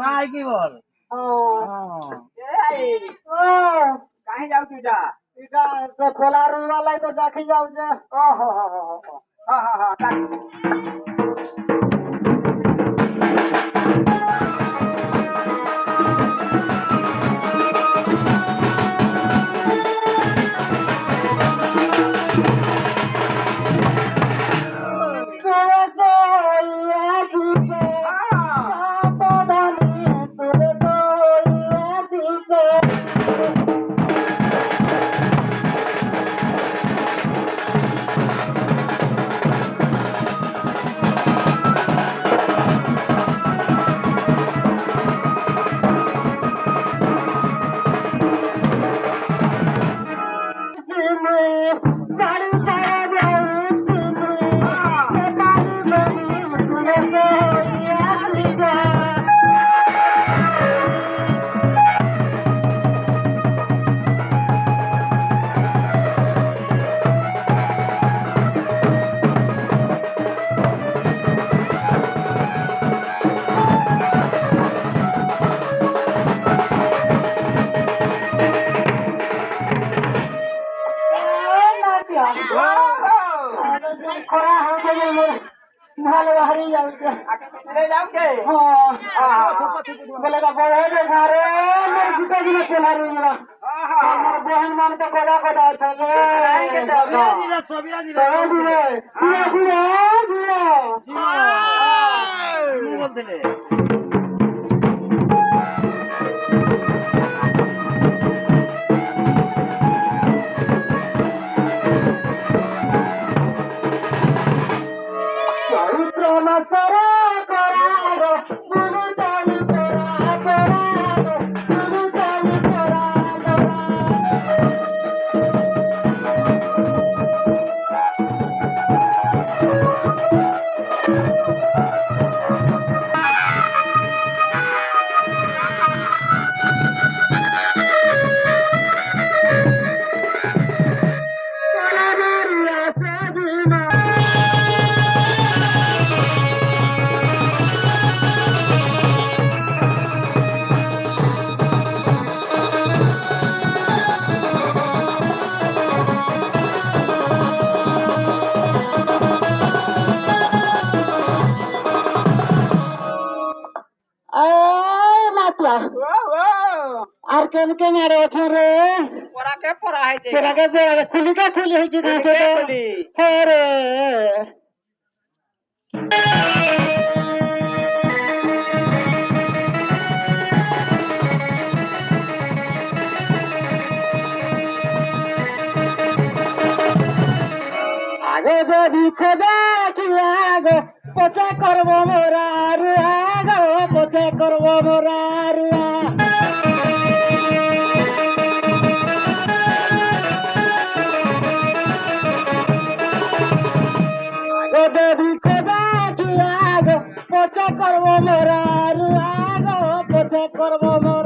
ভাই কি বল কাহি যাଉଛୁ ଯା ସେ ପୋଲାରୁ ବାଲା ତ ଡାକି ଯାଉଛେ ଓହୋ ହଁ ହଁ ହଁ ଡାକ ଖରା ହଉଛି ଭଲ ବାହାରି ଯାଉଛି ବୋଲେ ବଢେଇଲେ ଘରେ ଗୁଟେ ଦିନ ପୋଲାରୁ ଯିବା ଆମର ବହନ ମାନେ ତ କଦା କଦା ଅଛନ୍ତି ଚୈତ୍ର ମାସର କରାଗ ବୁଲୁ ଚାଲି ବୁଲୁ ଚାଲି আর কেন কেন আরে অছো রে পরাকে পরা হয়েছে তোরাকে খুলিকা খুলি হয়েছে গাছে হ্যাঁ রে আগে যদি খোঁজা কি আগে পচা করবো মোরা রুয়া গো পচা করবো মোরা রুয়া দেবী খোঁজা কি আগে পচা করবো মোরা রুয়া গো পচা করবো মোরা